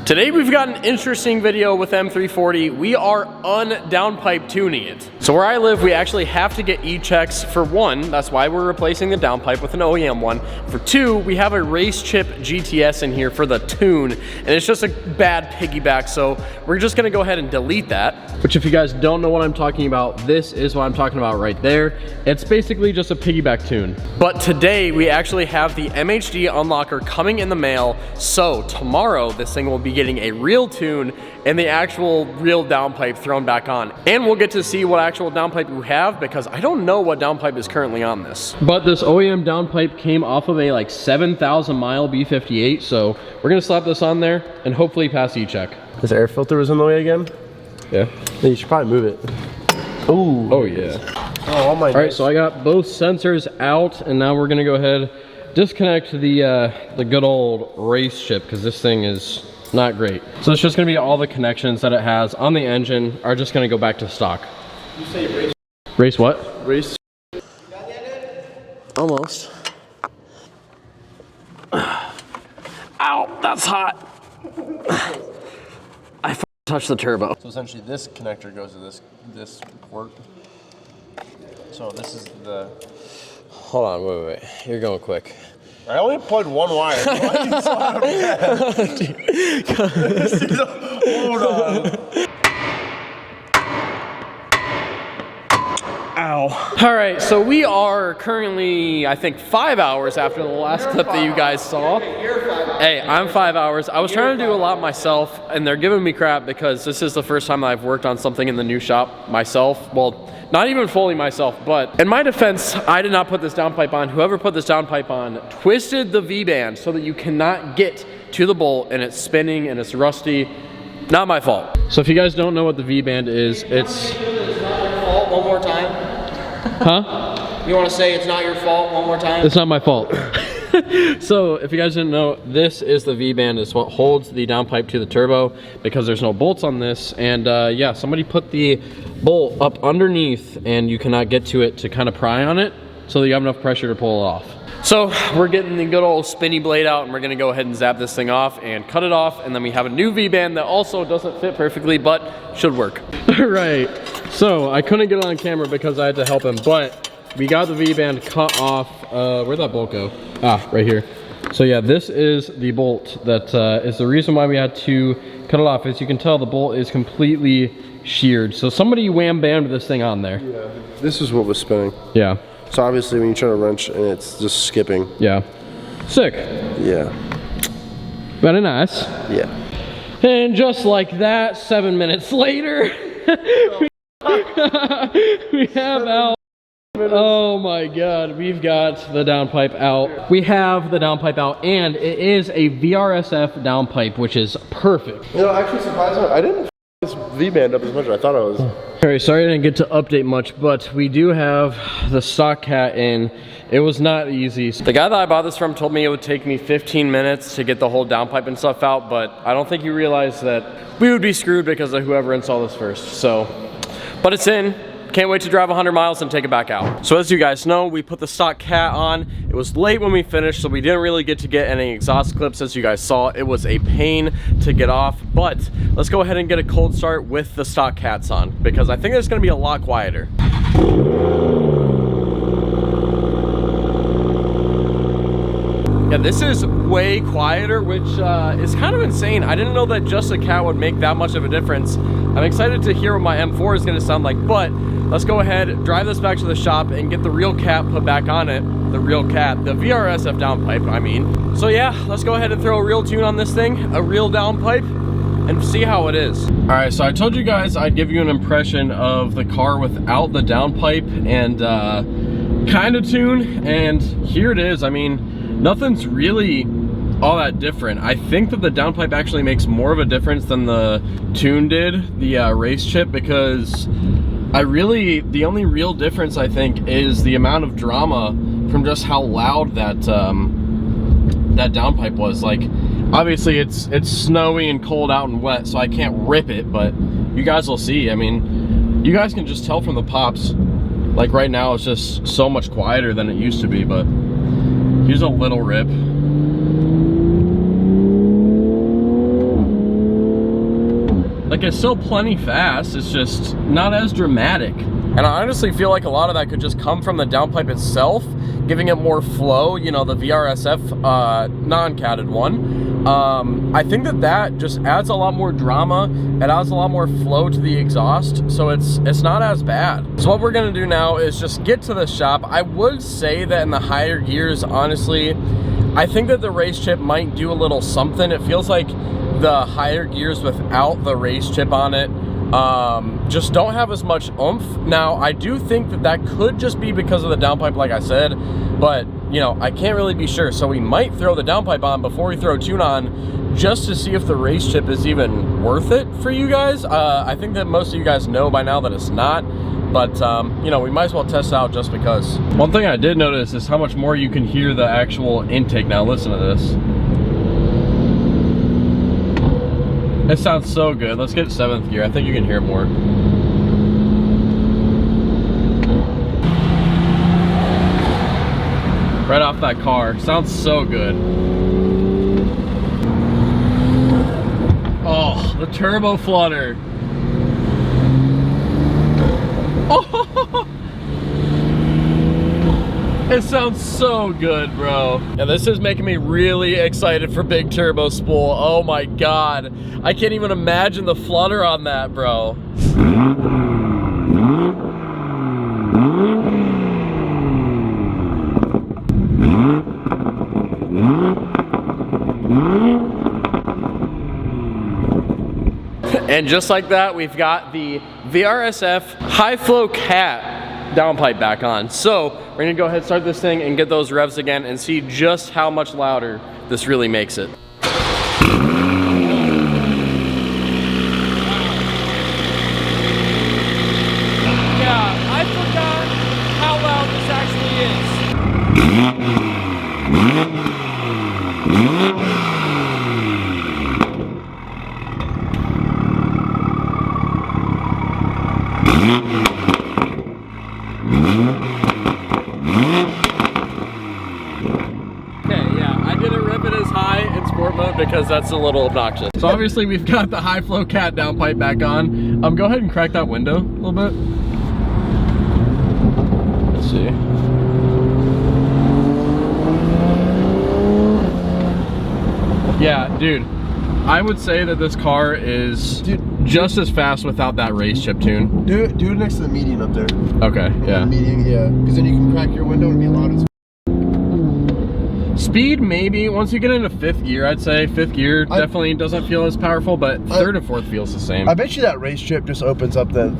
Today we've got an interesting video with M340. We are un-downpipe tuning it. So where I live, we actually have to get E-checks. For one, that's why we're replacing the downpipe with an OEM one. For two, we have a racechip GTS in here for the tune, and it's just a bad piggyback, so we're just gonna go ahead and delete that. Which, if you guys don't know what I'm talking about, this is what I'm talking about right there. It's basically just a piggyback tune. But today, we actually have the MHD unlocker coming in the mail, so tomorrow this thing will be getting a real tune and the actual real downpipe thrown back on. And we'll get to see what actual downpipe we have, because I don't know what downpipe is currently on this. But this OEM downpipe came off of a like 7,000 mile B58, so we're gonna slap this on there and hopefully pass E-check. This air filter was in the way again? Yeah. Then you should probably move it. Ooh. Oh yeah. Oh my. All right, so I got both sensors out, and now we're gonna go ahead disconnect the good old race chip, because this thing is not great. So it's just gonna be all the connections that it has on the engine are just gonna go back to stock. You say race? Race what? Race. You got the engine? Almost. Ow, that's hot. I touched the turbo. So essentially this connector goes to this port. So this is the... Hold on, wait. You're going quick. I only plugged one wire. Why are you so out of Hold on. Ow. All right, so we are currently, I think, 5 hours after the last clip that you guys saw. Hey, I'm 5 hours. I was trying to do a lot myself, and they're giving me crap because this is the first time that I've worked on something in the new shop myself. Well, not even fully myself, but in my defense, I did not put this downpipe on. Whoever put this downpipe on twisted the V-band so that you cannot get to the bolt, and it's spinning and it's rusty. Not my fault. So if you guys don't know what the V-band is, it's not your fault one more time. Huh? You want to say it's not your fault one more time? It's not my fault. So if you guys didn't know, this is the V-band. It's what holds the downpipe to the turbo, because there's no bolts on this. And yeah, somebody put the bolt up underneath and you cannot get to it to kind of pry on it so that you have enough pressure to pull it off. So we're getting the good old spinny blade out, and we're gonna go ahead and zap this thing off and cut it off, and then we have a new V-band that also doesn't fit perfectly, but should work. All right, so I couldn't get it on camera because I had to help him, but we got the V-band cut off. Where'd that bolt go? Ah, right here. So yeah, this is the bolt that is the reason why we had to cut it off. As you can tell, the bolt is completely sheared. So somebody wham-bammed this thing on there. Yeah, this is what was spinning. Yeah. So obviously when you try to wrench and it's just skipping. Yeah. Sick. Yeah. Very nice. Yeah. And just like that, 7 minutes later, we have out. Oh my god, we've got the downpipe out. We have the downpipe out, and it is a VRSF downpipe, which is perfect. You know, actually surprisingly, I didn't this V-band up as much as I thought I was. Alright, sorry I didn't get to update much, but we do have the stock cat in. It was not easy. The guy that I bought this from told me it would take me 15 minutes to get the whole downpipe and stuff out, but I don't think he realized that we would be screwed because of whoever installed this first. So, but it's in. Can't wait to drive 100 miles and take it back out. So as you guys know, we put the stock cat on. It was late when we finished, so we didn't really get to get any exhaust clips. As you guys saw, it was a pain to get off, but let's go ahead and get a cold start with the stock cats on, because I think it's gonna be a lot quieter. Yeah, this is way quieter, which is kind of insane. I didn't know that just a cat would make that much of a difference. I'm excited to hear what my M4 is gonna sound like, but let's go ahead, drive this back to the shop and get the real cat put back on it. The real cat, the VRSF downpipe, I mean. So yeah, let's go ahead and throw a real tune on this thing, a real downpipe, and see how it is. All right, so I told you guys I'd give you an impression of the car without the downpipe and kind of tune, and here it is. I mean, nothing's really all that different. I think that the downpipe actually makes more of a difference than the tune did, the race chip, because the only real difference I think is the amount of drama from just how loud that that downpipe was. Like, obviously it's snowy and cold out and wet, so I can't rip it, but you guys will see. I mean, you guys can just tell from the pops, like right now it's just so much quieter than it used to be, but here's a little rip. Like, it's still plenty fast, it's just not as dramatic. And I honestly feel like a lot of that could just come from the downpipe itself, giving it more flow, you know, the VRSF non-catted one. I think that just adds a lot more drama. It adds a lot more flow to the exhaust, so it's not as bad. So what we're gonna do now is just get to the shop. I would say that in the higher gears, honestly, I think that the race chip might do a little something. It feels like the higher gears without the race chip on it just don't have as much oomph. Now, I do think that could just be because of the downpipe, like I said, but you know, I can't really be sure. So we might throw the downpipe on before we throw tune on, just to see if the race chip is even worth it for you guys. I think that most of you guys know by now that it's not, but you know, we might as well test out just because. One thing I did notice is how much more you can hear the actual intake. Now listen to this. It sounds so good. Let's get 7th gear. I think you can hear more. Right off that car. Sounds so good. Oh, the turbo flutter. Oh, it sounds so good, bro. Yeah, this is making me really excited for big turbo spool. Oh my God. I can't even imagine the flutter on that, bro. And just like that, we've got the VRSF high flow cat downpipe back on. So we're gonna go ahead and start this thing and get those revs again and see just how much louder this really makes it. Yeah, I forgot how loud this actually is. Because that's a little obnoxious. So obviously we've got the high flow cat downpipe back on. Go ahead and crack that window a little bit. Let's see. Yeah, dude, I would say that this car is just as fast without that race chip tune. Do it next to the median up there. Okay, yeah. The median, yeah. Because then you can crack your window and be loud as speed, maybe. Once you get into 5th gear, I'd say 5th gear definitely doesn't feel as powerful, but 3rd and 4th feels the same. I bet you that race chip just opens up the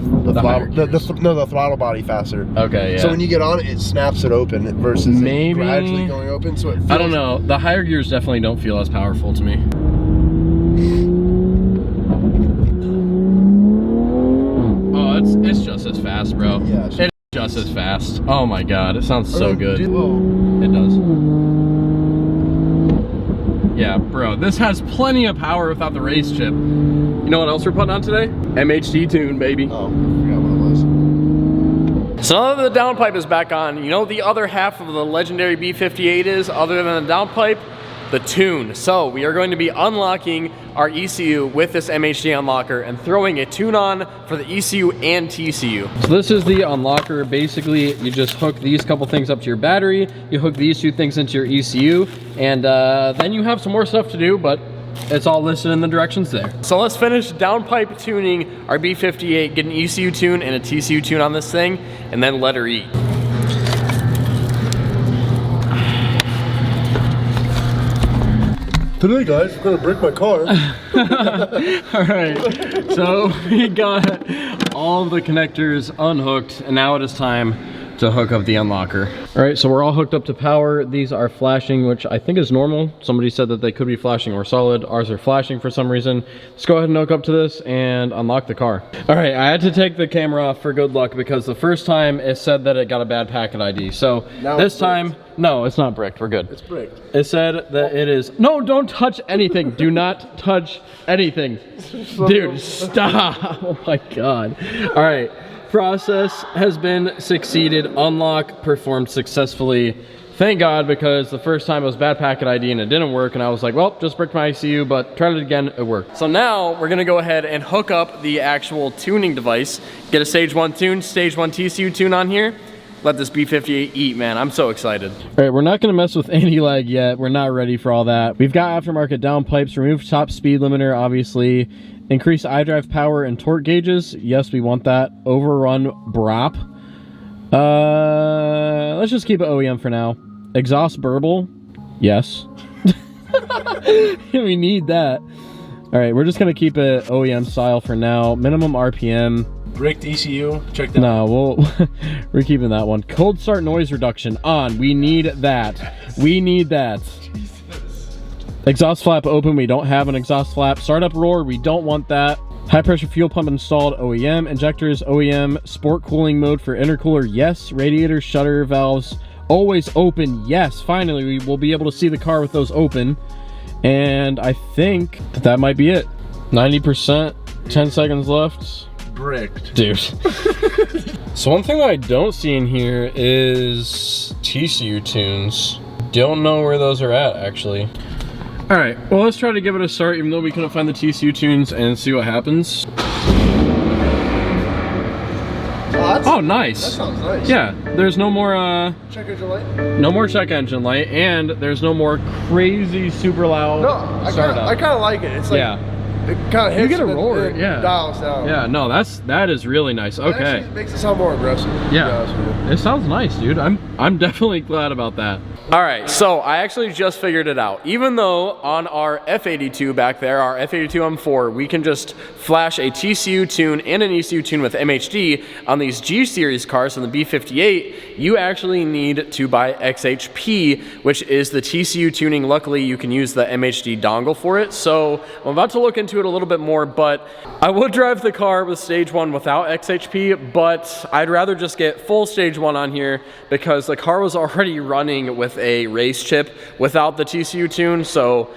throttle body faster. Okay, yeah. So when you get on it, it snaps it open versus maybe it gradually going open. So it feels, I don't know. The higher gears definitely don't feel as powerful to me. Oh, it's just as fast, bro. Yeah, it's just as fast. Oh my God, it sounds so good. It does. Yeah, bro, this has plenty of power without the race chip. You know what else we're putting on today? MHD tune, baby. Oh, I forgot what it was. So now that the downpipe is back on, you know the other half of the legendary B58 is, other than the downpipe? The tune. So we are going to be unlocking our ECU with this MHD unlocker and throwing a tune on for the ECU and TCU. So this is the unlocker. Basically, you just hook these couple things up to your battery, you hook these 2 things into your ECU, and then you have some more stuff to do, but it's all listed in the directions there. So let's finish downpipe tuning our B58, get an ECU tune and a TCU tune on this thing, and then let her eat. Today, guys, I'm gonna break my car. All right, so we got all the connectors unhooked, and now it is time to hook up the unlocker. All right, so we're all hooked up to power. These are flashing, which I think is normal. Somebody said that they could be flashing or solid. Ours are flashing for some reason. Let's go ahead and hook up to this and unlock the car. All right, I had to take the camera off for good luck because the first time it said that it got a bad packet ID. So now this time, no, it's not bricked. We're good. It's bricked. It said that it is. No, don't touch anything. Do not touch anything. Dude, stop. Oh my God. All right. Process has been succeeded. Unlock performed successfully. Thank God, because the first time it was bad packet ID and it didn't work, and I was like, well, just bricked my ECU, but tried it again, it worked. So now we're gonna go ahead and hook up the actual tuning device, get a stage 1 tune, stage 1 TCU tune on here, let this B58 eat, man. I'm so excited. All right, we're not gonna mess with any lag yet. We're not ready for all that. We've got aftermarket downpipes, remove top speed limiter, obviously, increase iDrive power and torque gauges. Yes, we want that. Overrun BROP. Let's just keep it OEM for now. Exhaust burble, yes. We need that. All right, we're just gonna keep it OEM style for now. Minimum RPM. Bricked ECU, check that No, out. we're keeping that one. Cold start noise reduction on, we need that. We need that. Exhaust flap open, we don't have an exhaust flap. Startup roar, we don't want that. High pressure fuel pump installed, OEM. Injectors, OEM. Sport cooling mode for intercooler, yes. Radiator shutter valves, always open, yes. Finally, we will be able to see the car with those open. And I think that might be it. 90%, 10 seconds left. Bricked. Dude. So one thing that I don't see in here is TCU tunes. Don't know where those are at, actually. All right, well, let's try to give it a start, even though we couldn't find the TCU tunes, and see what happens. Oh, nice. That sounds nice. Yeah, there's no more Check engine light. no more check engine light, and there's no more crazy super loud No, startup. I kind of like it. It's like, Yeah. it kind of hits. You get a and roar, it yeah. dials down. Yeah, no, that is really nice. It Okay. actually makes it sound more aggressive. to be Yeah, honest with you. it sounds nice, dude. I'm definitely glad about that. All right, so I actually just figured it out. Even though on our F82 back there, our F82 M4, we can just flash a TCU tune and an ECU tune with MHD, on these G series cars on the B58, you actually need to buy XHP, which is the TCU tuning. Luckily, you can use the MHD dongle for it. So I'm about to look into it a little bit more, but I would drive the car with stage 1 without XHP, but I'd rather just get full stage 1 on here because the car was already running with a race chip without the TCU tune, so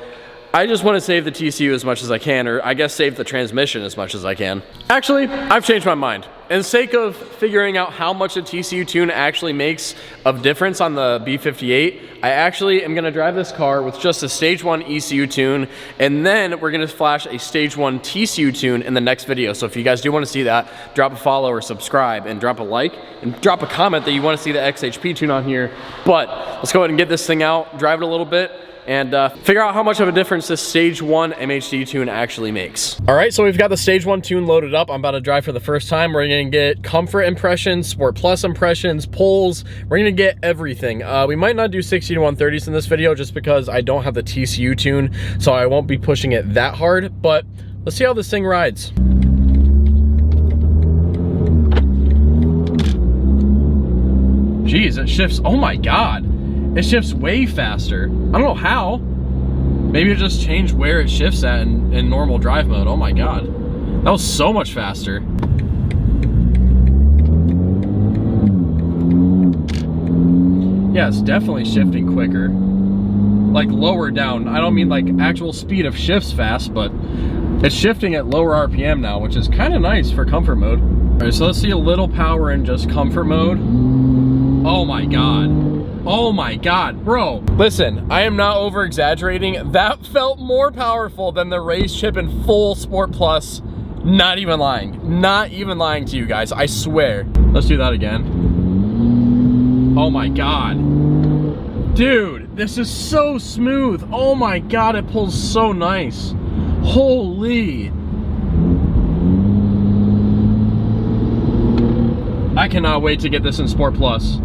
I just want to save the TCU as much as I can, or I guess save the transmission as much as I can. Actually, I've changed my mind. In the sake of figuring out how much a TCU tune actually makes of difference on the B58, I actually am going to drive this car with just a stage 1 ECU tune, and then we're going to flash a stage 1 TCU tune in the next video. So if you guys do want to see that, drop a follow or subscribe, and drop a like, and drop a comment that you want to see the XHP tune on here. But let's go ahead and get this thing out, drive it a little bit, and figure out how much of a difference this stage 1 MHD tune actually makes. All right, so we've got the stage 1 tune loaded up. I'm about to drive for the first time. We're gonna get comfort impressions, Sport Plus impressions, pulls. We're gonna get everything. We might not do 60 to 130s in this video just because I don't have the TCU tune, so I won't be pushing it that hard, but let's see how this thing rides. Jeez, it shifts, oh my God. It shifts way faster. I don't know how. Maybe it just changed where it shifts at in normal drive mode. Oh my God. That was so much faster. Yeah, it's definitely shifting quicker. Like lower down. I don't mean like actual speed of shifts fast, but it's shifting at lower RPM now, which is kind of nice for comfort mode. All right, so let's see a little power in just comfort mode. Oh my God. Oh my God, bro. Listen, I am not over exaggerating. That felt more powerful than the race chip in full Sport Plus. Not even lying. Not even lying to you guys, I swear. Let's do that again. Oh my God. Dude, this is so smooth. Oh my God, it pulls so nice. Holy. I cannot wait to get this in Sport Plus.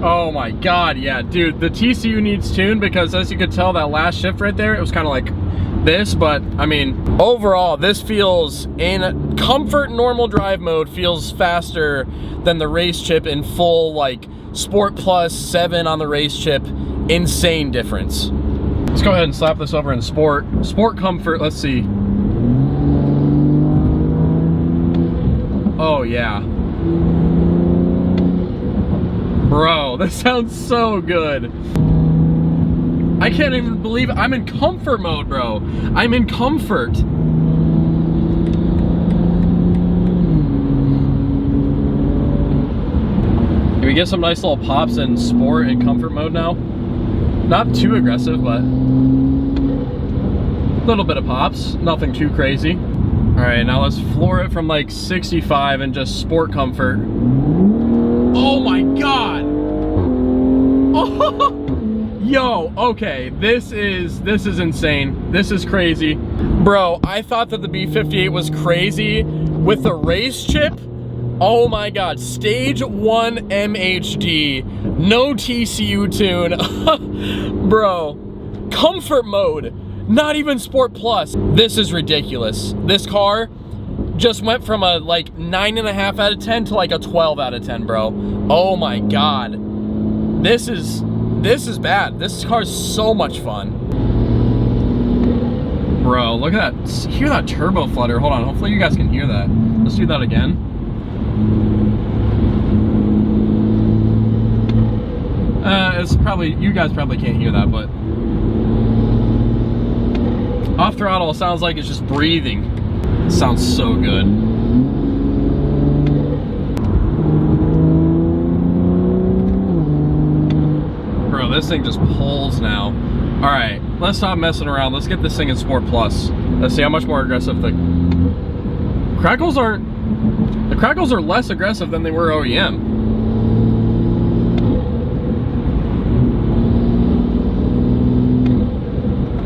Oh my God, yeah, dude, the TCU needs tuned because as you could tell, that last shift right there, it was kind of like this, but I mean, overall, this feels, in comfort normal drive mode, feels faster than the race chip in full, like, Sport Plus 7 on the race chip. Insane difference. Let's go ahead and slap this over in sport. Sport comfort, let's see. Oh yeah. Bro, this sounds so good. I can't even believe it. I'm in comfort mode, bro. I'm in comfort. get some nice little pops in sport and comfort mode now. Not too aggressive, but a little bit of pops, nothing too crazy. All right, now let's floor it from like 65 and just sport comfort. Oh my God. Oh, yo, okay, this is insane. This is crazy. Bro, I thought that the B58 was crazy with the race chip. Oh my God, stage 1 MHD, no TCU tune. Bro, comfort mode, not even Sport Plus. This is ridiculous. This car just went from a like 9.5 out of 10 to like a 12 out of 10, bro. Oh my God. This is bad. This car's so much fun. Bro, look at that. Hear that turbo flutter. Hold on, hopefully you guys can hear that. Let's do that again. It's probably, you guys probably can't hear that, but off throttle, it sounds like it's just breathing. It sounds so good. Bro, this thing just pulls now. All right, let's stop messing around. Let's get this thing in Sport Plus. Let's see how much more aggressive the crackles are less aggressive than they were OEM.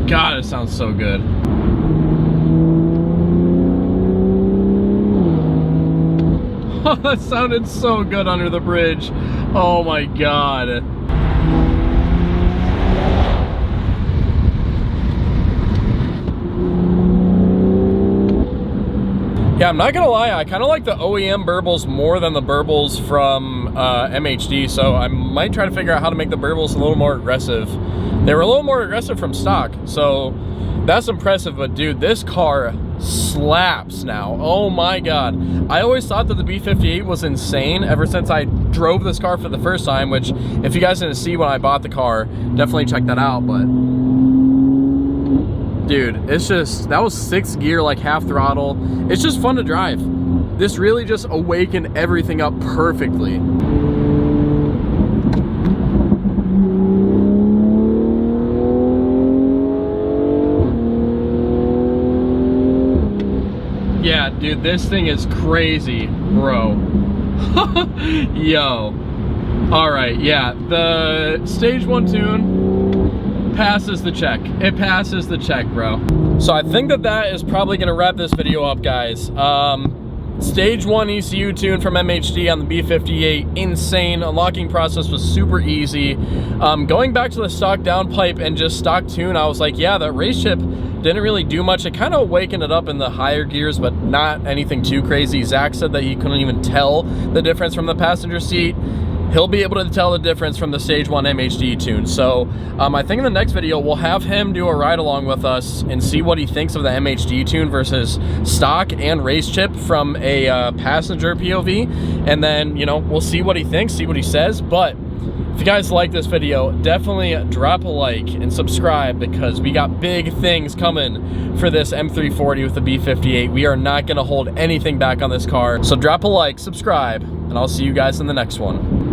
God, it sounds so good. That sounded so good under the bridge. Oh my God. Yeah, I'm not gonna lie, I kind of like the OEM burbles more than the burbles from MHD, so I might try to figure out how to make the burbles a little more aggressive. They were a little more aggressive from stock, so that's impressive, but dude, this car slaps now. Oh my God. I always thought that the B58 was insane ever since I drove this car for the first time, which if you guys didn't see when I bought the car, definitely check that out, but dude, it's just, that was 6th gear, like half throttle. It's just fun to drive. This really just awakened everything up perfectly. Yeah, dude, this thing is crazy, bro. Yo. All right, yeah, the stage 1 tune passes the check. It passes the check, bro. So I think that is probably gonna wrap this video up, guys. Stage 1 ECU tune from MHD on the B58, insane. Unlocking process was super easy. Going back to the stock downpipe and just stock tune, I was like, yeah, that race chip didn't really do much. It kind of awakened it up in the higher gears, but not anything too crazy. Zach said that he couldn't even tell the difference from the passenger seat. He'll be able to tell the difference from the stage 1 MHD tune. So I think in the next video, we'll have him do a ride along with us and see what he thinks of the MHD tune versus stock and race chip from a passenger POV. And then, you know, we'll see what he thinks, see what he says. But if you guys like this video, definitely drop a like and subscribe, because we got big things coming for this M340 with the B58. We are not gonna hold anything back on this car. So drop a like, subscribe, and I'll see you guys in the next one.